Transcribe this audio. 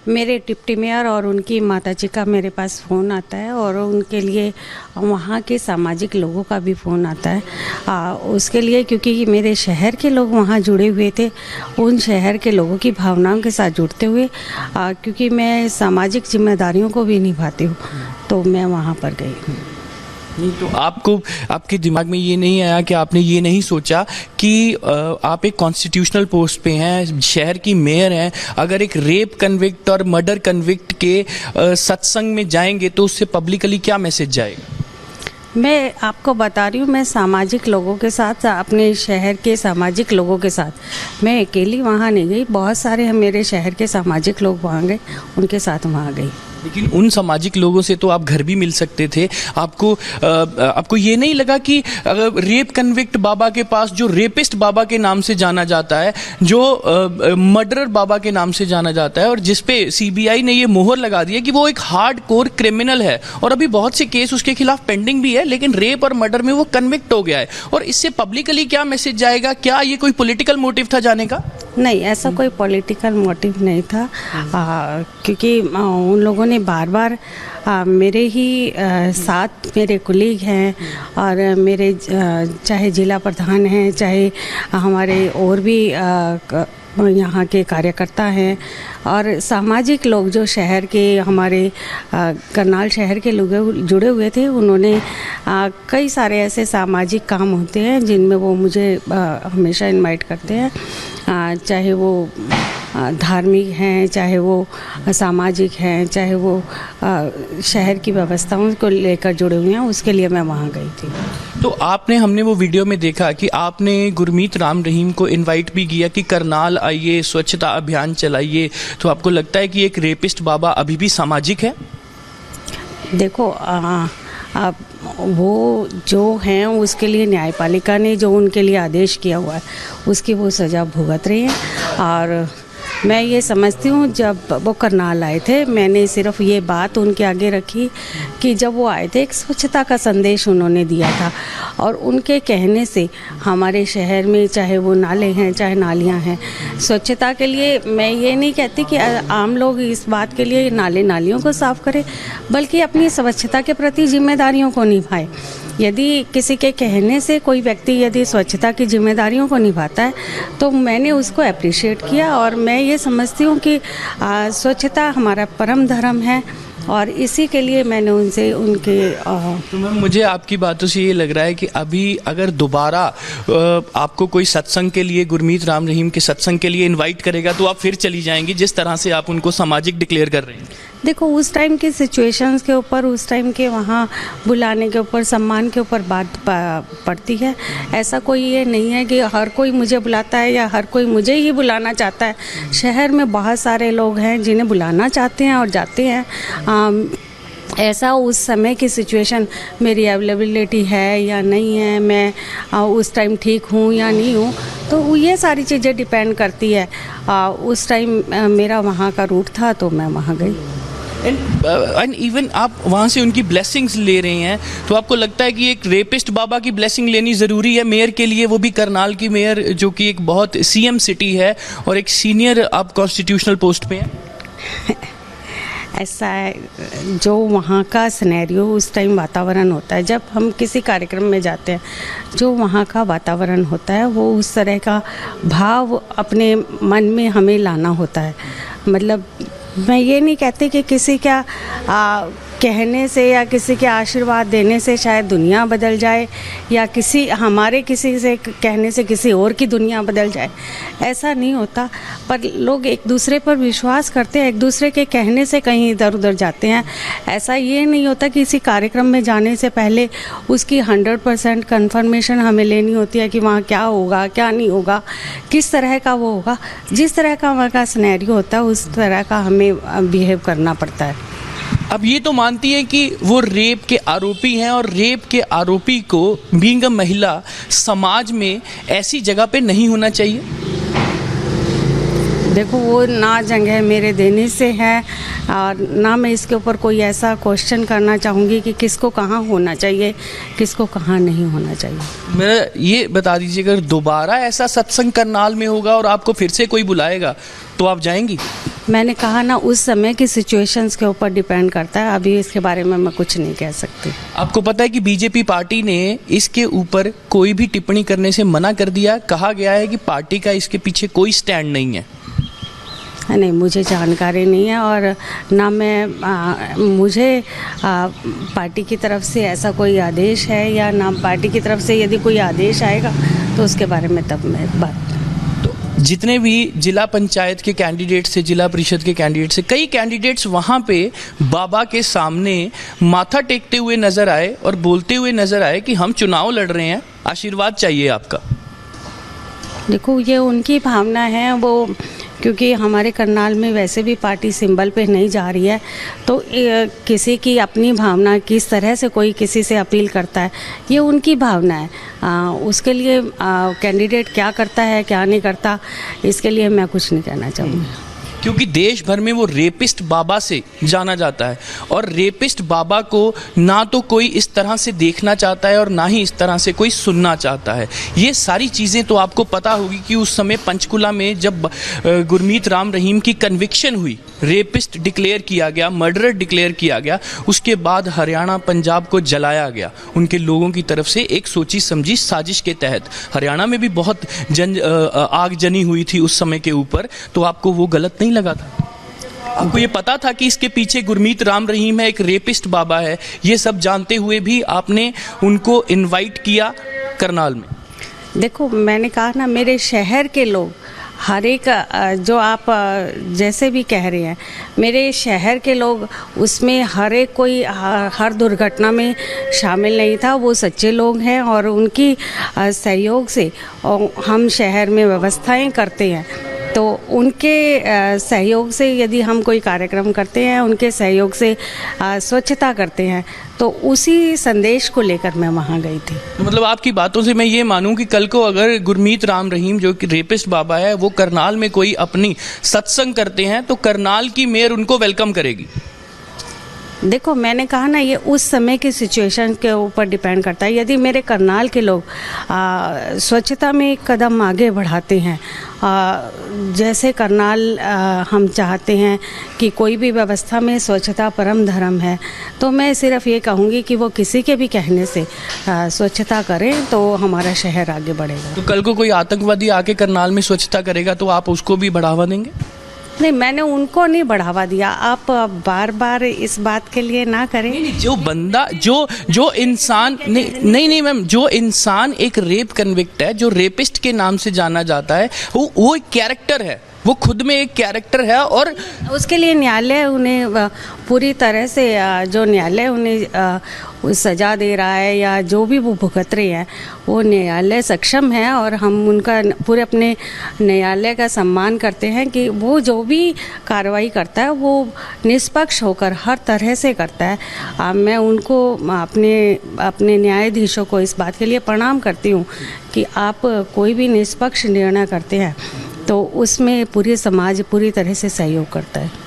मेरे deputy mayor और उनकी माताजी का मेरे पास फ़ोन आता है और उनके लिए वहाँ के सामाजिक लोगों का भी फ़ोन आता है उसके लिए, क्योंकि मेरे शहर के लोग वहाँ जुड़े हुए थे। उन शहर के लोगों की भावनाओं के साथ जुड़ते हुए क्योंकि मैं सामाजिक जिम्मेदारियों को भी निभाती हूँ, तो मैं वहाँ पर गई हूँ। नहीं तो आपको, आपके दिमाग में ये नहीं आया कि आपने ये नहीं सोचा कि आप एक कॉन्स्टिट्यूशनल पोस्ट पे हैं, शहर की मेयर हैं, अगर एक रेप कन्विक्ट और मर्डर कन्विक्ट के सत्संग में जाएंगे तो उससे पब्लिकली क्या मैसेज जाएगा? मैं आपको बता रही हूँ, मैं सामाजिक लोगों के साथ, अपने शहर के सामाजिक लोगों के साथ, मैं अकेली वहाँ नहीं गई, बहुत सारे मेरे शहर के सामाजिक लोग वहाँ गए, उनके साथ वहाँ गई। लेकिन उन सामाजिक लोगों से तो आप घर भी मिल सकते थे। आपको ये नहीं लगा कि रेप कन्विक्ट बाबा के पास, जो रेपिस्ट बाबा के नाम से जाना जाता है, जो मर्डरर बाबा के नाम से जाना जाता है, और जिस पे सीबीआई ने ये मोहर लगा दी है कि वो एक हार्ड कोर क्रिमिनल है और अभी बहुत से केस उसके खिलाफ पेंडिंग भी है, लेकिन रेप और मर्डर में वो कन्विक्ट हो गया है, और इससे पब्लिकली क्या मैसेज जाएगा? क्या ये कोई पॉलिटिकल मोटिव था जाने का? नहीं, ऐसा कोई पॉलिटिकल मोटिव नहीं था, क्योंकि उन लोगों ने बार बार मेरे ही साथ मेरे कुलीग हैं और मेरे चाहे जिला प्रधान हैं, चाहे हमारे और भी यहाँ के कार्यकर्ता हैं और सामाजिक लोग जो शहर के, हमारे करनाल शहर के लोग जुड़े हुए थे, उन्होंने कई सारे ऐसे सामाजिक काम होते हैं जिनमें वो मुझे हमेशा इनवाइट करते हैं, चाहे वो धार्मिक हैं, चाहे वो सामाजिक हैं, चाहे वो शहर की व्यवस्थाओं को लेकर जुड़े हुए हैं, उसके लिए मैं वहाँ गई थी। तो हमने वो वीडियो में देखा कि आपने गुरमीत राम रहीम को इनवाइट भी किया कि करनाल आइए, स्वच्छता अभियान चलाइए, तो आपको लगता है कि एक रेपिस्ट बाबा अभी भी सामाजिक है? देखो, अब वो जो हैं उसके लिए न्यायपालिका ने जो उनके लिए आदेश किया हुआ है उसकी वो सज़ा भुगत रही है। और मैं ये समझती हूँ, जब वो करनाल आए थे, मैंने सिर्फ ये बात उनके आगे रखी कि जब वो आए थे एक स्वच्छता का संदेश उन्होंने दिया था, और उनके कहने से हमारे शहर में चाहे वो नाले हैं चाहे नालियाँ हैं, स्वच्छता के लिए मैं ये नहीं कहती कि आम लोग इस बात के लिए नाले नालियों को साफ़ करें, बल्कि अपनी स्वच्छता के प्रति जिम्मेदारियों को निभाएं। यदि किसी के कहने से कोई व्यक्ति यदि स्वच्छता की जिम्मेदारियों को निभाता है तो मैंने उसको अप्रिशिएट किया, और मैं ये समझती हूँ कि स्वच्छता हमारा परम धर्म है, और इसी के लिए मैंने उनसे उनके तो मैम, मुझे आपकी बातों से ये लग रहा है कि अभी अगर दोबारा आपको कोई सत्संग के लिए, गुरमीत राम रहीम के सत्संग के लिए इनवाइट करेगा तो आप फिर चली जाएंगी, जिस तरह से आप उनको सामाजिक डिक्लेयर कर रहे हैं? देखो, उस टाइम की सिचुएशंस के ऊपर, उस टाइम के वहाँ बुलाने के ऊपर, सम्मान के ऊपर बात पड़ती है। ऐसा कोई ये नहीं है कि हर कोई मुझे बुलाता है या हर कोई मुझे ही बुलाना चाहता है। शहर में बहुत सारे लोग हैं जिन्हें बुलाना चाहते हैं और जाते हैं। ऐसा उस समय की सिचुएशन, मेरी अवेलेबिलिटी है या नहीं है, मैं उस टाइम ठीक हूँ या नहीं हूँ, तो ये सारी चीज़ें डिपेंड करती है। उस टाइम मेरा वहाँ का रूट था तो मैं वहाँ गई। एंड इवन आप वहाँ से उनकी ब्लेसिंग्स ले रहे हैं, तो आपको लगता है कि एक रेपिस्ट बाबा की ब्लेसिंग लेनी ज़रूरी है मेयर के लिए, वो भी करनाल की मेयर जो कि एक बहुत सीएम सिटी है और एक सीनियर आप कॉन्स्टिट्यूशनल पोस्ट पे हैं? ऐसा है, जो वहाँ का सिनेरियो, उस टाइम वातावरण होता है, जब हम किसी कार्यक्रम में जाते हैं, जो वहाँ का वातावरण होता है वो उस तरह का भाव अपने मन में हमें लाना होता है। मतलब मैं ये नहीं कहती कि किसी का कहने से या किसी के आशीर्वाद देने से शायद दुनिया बदल जाए, या हमारे किसी से कहने से किसी और की दुनिया बदल जाए, ऐसा नहीं होता। पर लोग एक दूसरे पर विश्वास करते हैं, एक दूसरे के कहने से कहीं इधर उधर जाते हैं। ऐसा ये नहीं होता कि किसी कार्यक्रम में जाने से पहले उसकी 100% कन्फर्मेशन हमें लेनी होती है कि वहाँ क्या होगा, क्या नहीं होगा, किस तरह का वो होगा। जिस तरह का वहाँ का सिनेरियो होता है उस तरह का हमें बिहेव करना पड़ता है। अब ये तो मानती है कि वो रेप के आरोपी हैं, और रेप के आरोपी को बीइंग अ महिला समाज में ऐसी जगह पे नहीं होना चाहिए? देखो, वो ना जगह मेरे देने से है, और ना मैं इसके ऊपर कोई ऐसा क्वेश्चन करना चाहूँगी कि किसको कहाँ होना चाहिए, किसको कहाँ नहीं होना चाहिए। मेरा ये बता दीजिए, अगर दोबारा ऐसा सत्संग करनाल में होगा और आपको फिर से कोई बुलाएगा तो आप जाएंगी? मैंने कहा ना, उस समय की सिचुएशंस के ऊपर डिपेंड करता है, अभी इसके बारे में मैं कुछ नहीं कह सकती। आपको पता है कि बीजेपी पार्टी ने इसके ऊपर कोई भी टिप्पणी करने से मना कर दिया। कहा गया है कि पार्टी का इसके पीछे कोई स्टैंड नहीं है। नहीं, मुझे जानकारी नहीं है और ना मुझे पार्टी की तरफ से ऐसा कोई आदेश है, या ना पार्टी की तरफ से यदि कोई आदेश आएगा तो उसके बारे में तब मैं बात। जितने भी जिला पंचायत के कैंडिडेट्स से, जिला परिषद के कैंडिडेट्स से, कई कैंडिडेट्स वहाँ पे बाबा के सामने माथा टेकते हुए नजर आए और बोलते हुए नजर आए कि हम चुनाव लड़ रहे हैं, आशीर्वाद चाहिए आपका। देखो, ये उनकी भावना है, वो क्योंकि हमारे करनाल में वैसे भी पार्टी सिंबल पे नहीं जा रही है, तो किसी की अपनी भावना, किस तरह से कोई किसी से अपील करता है, ये उनकी भावना है। उसके लिए कैंडिडेट क्या करता है क्या नहीं करता, इसके लिए मैं कुछ नहीं कहना चाहूँगी। क्योंकि देश भर में वो रेपिस्ट बाबा से जाना जाता है और रेपिस्ट बाबा को ना तो कोई इस तरह से देखना चाहता है और ना ही इस तरह से कोई सुनना चाहता है। ये सारी चीज़ें तो आपको पता होगी कि उस समय पंचकुला में जब गुरमीत राम रहीम की कन्विक्शन हुई, रेपिस्ट डिक्लेयर किया गया, मर्डरर डिक्लेयर किया गया, उसके बाद हरियाणा पंजाब को जलाया गया उनके लोगों की तरफ से एक सोची समझी साजिश के तहत। हरियाणा में भी बहुत आगजनी हुई थी उस समय के ऊपर, तो आपको वो गलत नहीं लगा था? आपको ये पता था कि इसके पीछे गुरमीत राम रहीम है, एक रेपिस्ट बाबा है, ये सब जानते हुए भी आपने उनको इनवाइट किया करनाल में? देखो, मैंने कहा ना, मेरे शहर के लोग हर एक, जो आप जैसे भी कह रहे हैं, मेरे शहर के लोग उसमें हर एक कोई हर दुर्घटना में शामिल नहीं था। वो सच्चे लोग हैं और उनकी सहयोग से हम शहर में व्यवस्थाएं करते हैं। तो उनके सहयोग से यदि हम कोई कार्यक्रम करते हैं, उनके सहयोग से स्वच्छता करते हैं, तो उसी संदेश को लेकर मैं वहाँ गई थी। तो मतलब आपकी बातों से मैं ये मानूं कि कल को अगर गुरमीत राम रहीम जो कि रेपिस्ट बाबा है, वो करनाल में कोई अपनी सत्संग करते हैं तो करनाल की मेयर उनको वेलकम करेगी? देखो, मैंने कहा ना, ये उस समय की सिचुएशन के ऊपर डिपेंड करता है। यदि मेरे करनाल के लोग स्वच्छता में एक कदम आगे बढ़ाते हैं, जैसे करनाल हम चाहते हैं कि कोई भी व्यवस्था में स्वच्छता परम धर्म है, तो मैं सिर्फ ये कहूँगी कि वो किसी के भी कहने से स्वच्छता करें तो हमारा शहर आगे बढ़ेगा। तो कल को कोई आतंकवादी आके करनाल में स्वच्छता करेगा तो आप उसको भी बढ़ावा देंगे? नहीं, मैंने उनको नहीं बढ़ावा दिया। आप बार बार इस बात के लिए ना करें। नहीं, जो बंदा जो इंसान नहीं मैम, जो इंसान एक रेप कन्विक्ट है, जो रेपिस्ट के नाम से जाना जाता है, वो एक कैरेक्टर है, वो खुद में एक कैरेक्टर है और उसके लिए न्यायालय उन्हें पूरी तरह से, जो न्यायालय उन्हें सज़ा दे रहा है या जो भी वो भुगत रहे हैं, वो न्यायालय सक्षम है और हम उनका पूरे अपने न्यायालय का सम्मान करते हैं कि वो जो भी कार्रवाई करता है वो निष्पक्ष होकर हर तरह से करता है। मैं उनको, अपने न्यायाधीशों को इस बात के लिए प्रणाम करती हूँ कि आप कोई भी निष्पक्ष निर्णय करते हैं तो उसमें पूरे समाज पूरी तरह से सहयोग करता है।